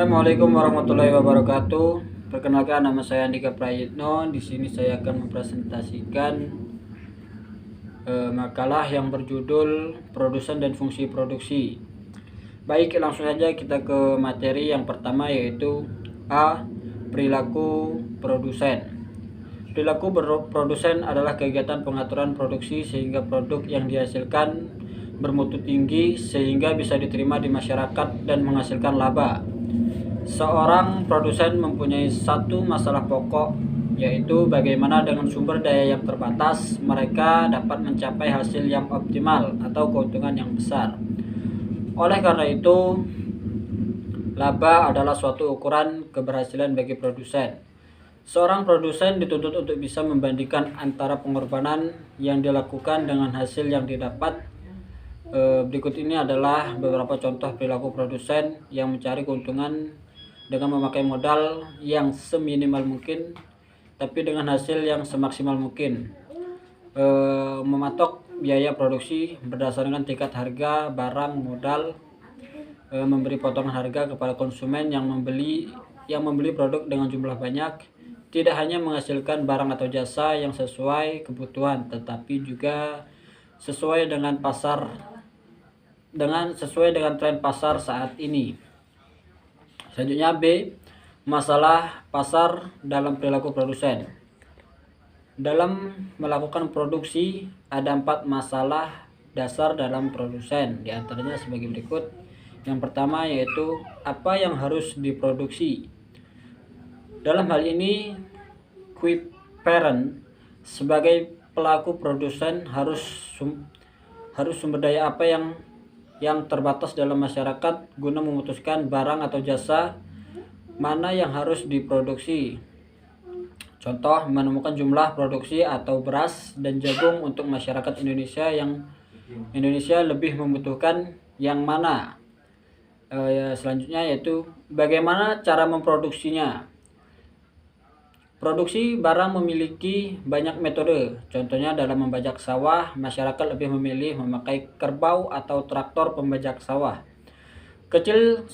Assalamualaikum warahmatullahi wabarakatuh. Perkenalkan, nama saya Andika Prayitno. Di sini saya akan mempresentasikan makalah yang berjudul Produsen dan Fungsi Produksi. Baik, langsung saja kita ke materi yang pertama, yaitu A. Perilaku produsen. Perilaku produsen adalah kegiatan pengaturan produksi sehingga produk yang dihasilkan bermutu tinggi sehingga bisa diterima di masyarakat dan menghasilkan laba. Seorang produsen mempunyai satu masalah pokok, yaitu bagaimana dengan sumber daya yang terbatas mereka dapat mencapai hasil yang optimal atau keuntungan yang besar. Oleh karena itu, laba adalah suatu ukuran keberhasilan bagi produsen. Seorang produsen dituntut untuk bisa membandingkan antara pengorbanan yang dilakukan dengan hasil yang didapat. Berikut ini adalah beberapa contoh perilaku produsen yang mencari keuntungan dengan memakai modal yang seminimal mungkin tapi dengan hasil yang semaksimal mungkin. Mematok biaya produksi berdasarkan tingkat harga barang modal, memberi potongan harga kepada konsumen yang membeli produk dengan jumlah banyak, tidak hanya menghasilkan barang atau jasa yang sesuai kebutuhan tetapi juga sesuai dengan tren pasar saat ini. Selanjutnya B. Masalah pasar dalam perilaku produsen. Dalam melakukan produksi ada 4 masalah dasar dalam produsen, di antaranya sebagai berikut. Yang pertama yaitu apa yang harus diproduksi. Dalam hal ini Quiparent sebagai pelaku produsen harus sumber daya apa yang terbatas dalam masyarakat guna memutuskan barang atau jasa mana yang harus diproduksi. Contoh, menemukan jumlah produksi atau beras dan jagung untuk masyarakat Indonesia lebih membutuhkan yang mana. Selanjutnya yaitu bagaimana cara memproduksinya. Produksi barang memiliki banyak metode. Contohnya dalam membajak sawah, masyarakat lebih memilih memakai kerbau atau traktor pembajak sawah kecil,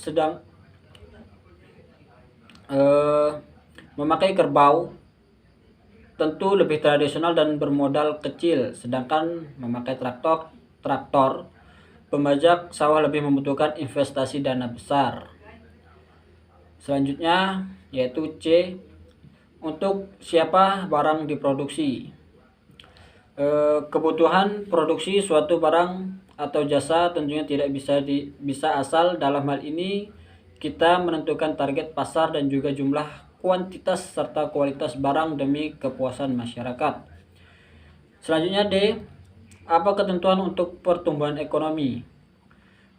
memakai kerbau tentu lebih tradisional dan bermodal kecil, sedangkan memakai traktor pembajak sawah lebih membutuhkan investasi dana besar. Selanjutnya yaitu C. Untuk siapa barang diproduksi. Kebutuhan produksi suatu barang atau jasa tentunya tidak bisa asal. Dalam hal ini kita menentukan target pasar dan juga jumlah, kuantitas serta kualitas barang demi kepuasan masyarakat. Selanjutnya D. Apa ketentuan untuk pertumbuhan ekonomi.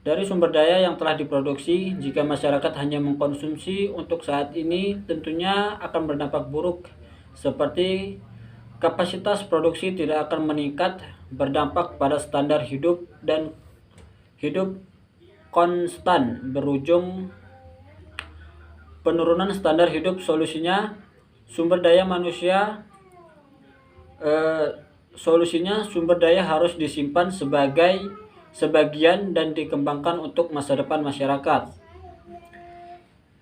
Dari sumber daya yang telah diproduksi, jika masyarakat hanya mengkonsumsi untuk saat ini, tentunya akan berdampak buruk, seperti kapasitas produksi tidak akan meningkat, berdampak pada standar hidup dan hidup konstan, berujung penurunan standar hidup. Solusinya sumber daya harus disimpan sebagian dan dikembangkan untuk masa depan masyarakat.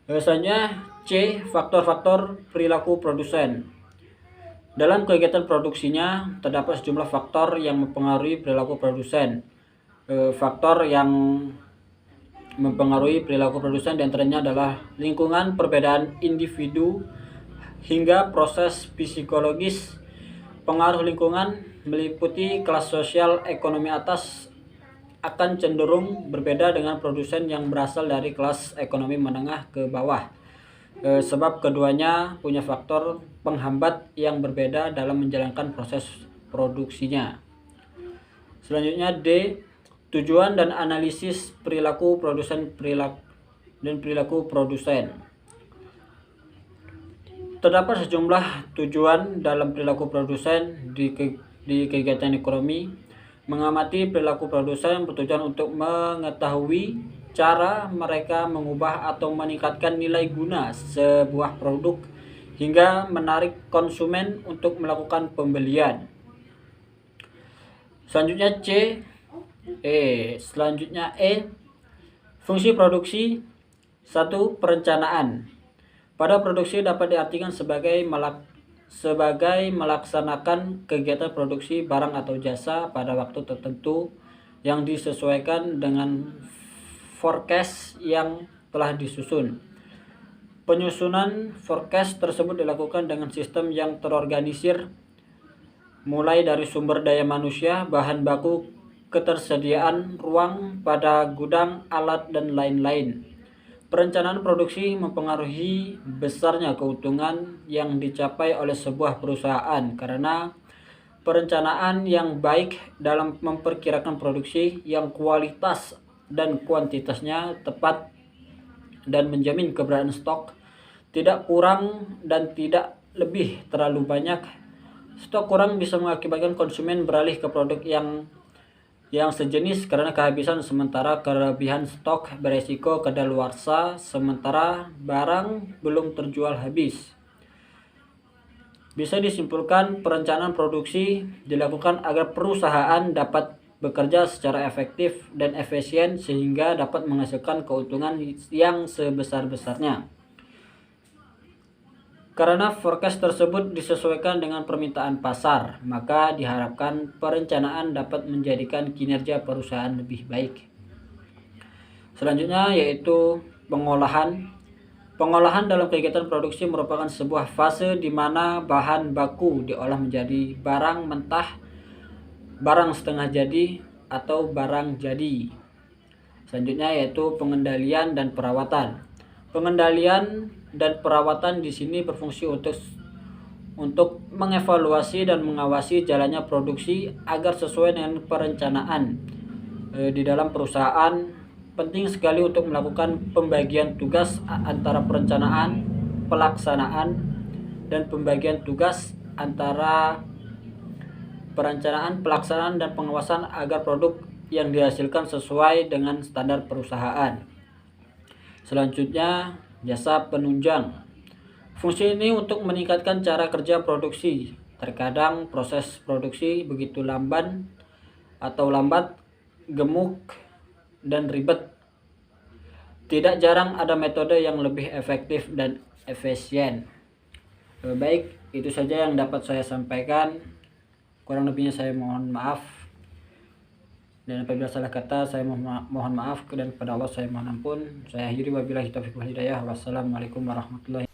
Biasanya C. Faktor-faktor perilaku produsen. Dalam kegiatan produksinya terdapat sejumlah faktor yang mempengaruhi perilaku produsen. Faktor yang mempengaruhi perilaku produsen diantaranya adalah lingkungan, perbedaan individu, hingga proses psikologis. Pengaruh lingkungan meliputi kelas sosial ekonomi atas akan cenderung berbeda dengan produsen yang berasal dari kelas ekonomi menengah ke bawah, sebab keduanya punya faktor penghambat yang berbeda dalam menjalankan proses produksinya. Selanjutnya D. Tujuan dan analisis perilaku produsen Terdapat sejumlah tujuan dalam perilaku produsen di kegiatan ekonomi. Mengamati perilaku produsen bertujuan untuk mengetahui cara mereka mengubah atau meningkatkan nilai guna sebuah produk hingga menarik konsumen untuk melakukan pembelian. Selanjutnya E. Fungsi produksi 1. Perencanaan. Pada produksi dapat diartikan sebagai melaksanakan kegiatan produksi barang atau jasa pada waktu tertentu yang disesuaikan dengan forecast yang telah disusun. Penyusunan forecast tersebut dilakukan dengan sistem yang terorganisir, mulai dari sumber daya manusia, bahan baku, ketersediaan ruang pada gudang, alat, dan lain-lain. Perencanaan produksi mempengaruhi besarnya keuntungan yang dicapai oleh sebuah perusahaan karena perencanaan yang baik dalam memperkirakan produksi yang kualitas dan kuantitasnya tepat dan menjamin keberadaan stok tidak kurang dan tidak lebih terlalu banyak. Stok kurang bisa mengakibatkan konsumen beralih ke produk yang sejenis karena kehabisan, sementara kelebihan stok beresiko kadaluarsa sementara barang belum terjual habis. Bisa disimpulkan, perencanaan produksi dilakukan agar perusahaan dapat bekerja secara efektif dan efisien sehingga dapat menghasilkan keuntungan yang sebesar-besarnya. Karena forecast tersebut disesuaikan dengan permintaan pasar, maka diharapkan perencanaan dapat menjadikan kinerja perusahaan lebih baik. Selanjutnya yaitu pengolahan. Pengolahan dalam kegiatan produksi merupakan sebuah fase di mana bahan baku diolah menjadi barang mentah, barang setengah jadi, atau barang jadi. Selanjutnya yaitu pengendalian dan perawatan. Pengendalian dan perawatan di sini berfungsi untuk mengevaluasi dan mengawasi jalannya produksi agar sesuai dengan perencanaan. Di dalam perusahaan penting sekali untuk melakukan pembagian tugas antara perencanaan, pelaksanaan, dan pembagian tugas antara perencanaan, pelaksanaan, dan pengawasan agar produk yang dihasilkan sesuai dengan standar perusahaan. Selanjutnya, jasa penunjang. Fungsi ini untuk meningkatkan cara kerja produksi. Terkadang proses produksi begitu lambat, gemuk, dan ribet. Tidak jarang ada metode yang lebih efektif dan efisien. Baik, itu saja yang dapat saya sampaikan. Kurang lebihnya saya mohon maaf. Dan apabila salah kata saya mohon maaf, dan kepada Allah saya mohon ampun. Saya akhiri, wabillahi taufiq wal hidayah. Wassalamualaikum warahmatullahi wabarakatuh.